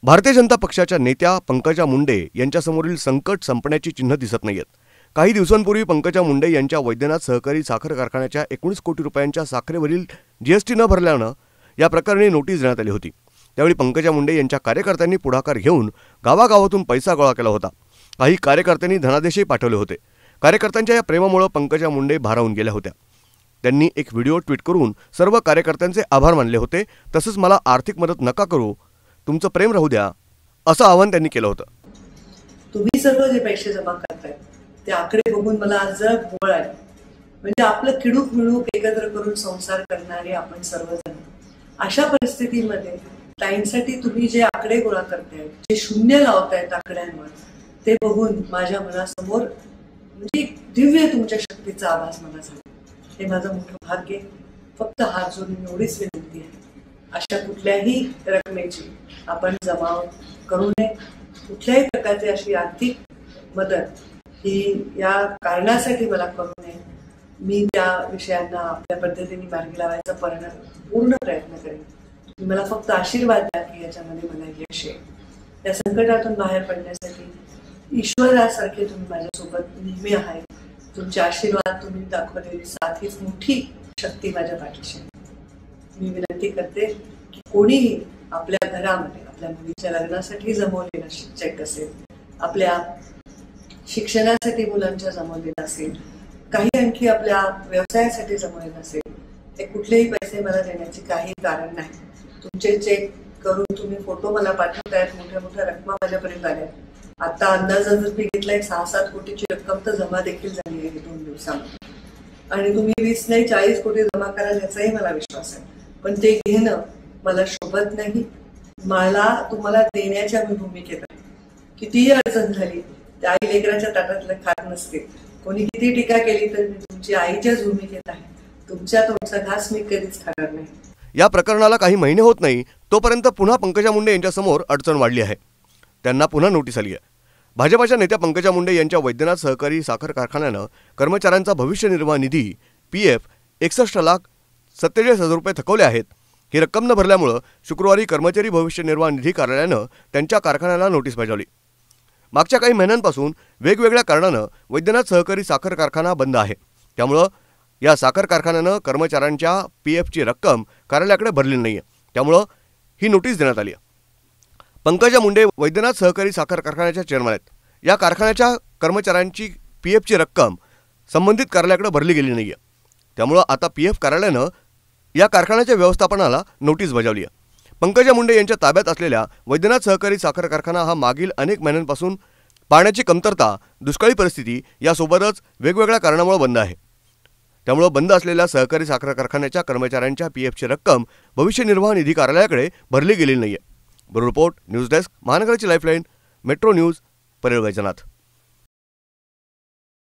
भारतीय जनता पक्षाच्या नेत्या पंकजा मुंडे यांच्यासमोरील संकट संपण्याची चिन्ह दिसत नाहीयेत। काही दिवसांपूर्वी पंकजा मुंडे यांच्या वैद्यनाथ सहकारी साखर कारखान्याच्या 19 कोटी रुपयांच्या साखरेवरील जीएसटी न भरल्यानं या प्रकरणी नोटीस देण्यात आली होती। त्यावेळी पंकजा मुंडे यांच्या कार्यकर्त्यांनी पुढाकार घेऊन गावागावातून पैसा गोळा केला होता। काही कार्यकर्त्यांनी धनादेशही पाठवले होते। कार्यकर्त्यांच्या या प्रेमामुळे पंकजा मुंडे भारावून गेल्या होत्या। त्यांनी एक व्हिडिओ ट्विट करून सर्व कार्यकर्त्यांचे आभार मानले होते। तसंच मला आर्थिक मदत नका करू, तुमचं प्रेम राहू द्या, असं आवाहन त्यांनी केलं होतं। तुम्ही सर्व जे पैसे जमा करताय ते आकडे बघून मला आज जरा भोवळ आली। म्हणजे आपलं किडूक मिळूक एकत्र करून संसार करणारे आपण सर्वजण अशा परिस्थितीमध्ये ताईंसाठी तुम्ही जे आकडे गोळा करताय, जे शून्य लावतायत आकड्यांवर, ते बघून माझ्या मनासमोर म्हणजे दिव्य तुमच्या शक्तीचा आभास मला झाला। हे माझं मोठं भाग्य आहे। फक्त हात जोडून एवढीच विनंती आहे, अशा कुठल्याही रकमेची आपण जमा करू नये। कुठल्याही प्रकारची अशी आर्थिक मदत ही या कारणासाठी मला करू नये। मी त्या विषयांना आपल्या पद्धतीने मार्गी लावायचा पूर्ण प्रयत्न करेन। मला फक्त आशीर्वाद द्या की याच्यामध्ये मला यश येईल। त्या संकटातून बाहेर पडण्यासाठी ईश्वरासारखे तुम्ही माझ्यासोबत नेहमी आहे। तुमचे आशीर्वाद, तुम्ही दाखवलेली साथ हीच मोठी शक्ती माझ्या पाठीशी आहे। मी विनंती करते की कोणीही आपल्या घरामध्ये आपल्या मुलीच्या लग्नासाठी जमवलेला चेक असेल, आपल्या शिक्षणासाठी मुलांच्या जमवलेला असेल, काही आणखी आपल्या व्यवसायासाठी जमवलेला असेल, हे कुठलेही पैसे मला देण्याचे काही कारण नाही। तुमचे चेक करून तुम्ही फोटो मला पाठवतायत, मोठ्या मोठ्या रकमा माझ्यापर्यंत आल्या। आता अंदाजा जर मी घेतलाय 6-7 कोटीची रक्कम तर जमा देखील झाली आहे 2 दिवसांमध्ये, आणि तुम्ही 20 नाही 40 कोटी जमा कराल याचाही मला विश्वास आहे। पण ते घेणं मला शोभत नाही। मला तुम्हाला देण्याच्या मी भूमिकेत आहे। कितीही अडचण झाली त्या आई लेकराच्या ताटातलं खात नसते। कोणी किती टीका केली तर मी तुमची आईच्याच भूमिकेत आहे। तुमच्या तोंडचा घास मी कधीच खाणार नाही। या प्रकरणाला काही महिने होत नाही तोपर्यंत पुन्हा पंकजा मुंडे यांच्यासमोर अडचण वाढली आहे। त्यांना पुन्हा नोटीस आली आहे। भाजपच्या नेत्या पंकजा मुंडे यांच्या वैद्यनाथ सहकारी साखर कारखान्यानं कर्मचाऱ्यांचा भविष्य निर्वाह निधी PF 61,47,000 रुपये थकवले आहेत। ही रक्कम न भरल्यामुळे शुक्रवारी कर्मचारी भविष्य निर्वाह निधी कार्यालयानं त्यांच्या कारखान्याला नोटीस बजावली। मागच्या काही महिन्यांपासून वेगवेगळ्या कारणानं वैद्यनाथ सहकारी साखर कारखाना बंद आहे। त्यामुळे या साखर कारखान्यानं कर्मचाऱ्यांच्या PFची रक्कम कार्यालयाकडे भरलेली नाहीये। त्यामुळे ही नोटीस देण्यात आली आहे। पंकजा मुंडे वैद्यनाथ सहकारी साखर कारखान्याच्या चेअरमन आहेत। या कारखान्याच्या कर्मचाऱ्यांची PFची रक्कम संबंधित कार्यालयाकडे भरली गेली नाहीये। त्यामुळे आता PF कार्यालयानं या कारखान्याच्या व्यवस्थापनाला नोटीस बजावली आहे। पंकजा मुंडे यांच्या ताब्यात असलेल्या वैद्यनाथ सहकारी साखर कारखाना हा मागील अनेक महिन्यांपासून पाण्याची कमतरता, दुष्काळी परिस्थिती यासोबतच वेगवेगळ्या कारणामुळे बंद आहे। त्यामुळे बंद असलेल्या सहकारी साखर कारखान्याच्या कर्मचाऱ्यांच्या PFची रक्कम भविष्य निर्वाह निधी कार्यालयाकडे भरली गेलेली नाहीये। ब्युरो रिपोर्ट, न्यूज डेस्क, महानगराची lifeline, metro news, Parel Vaijnath.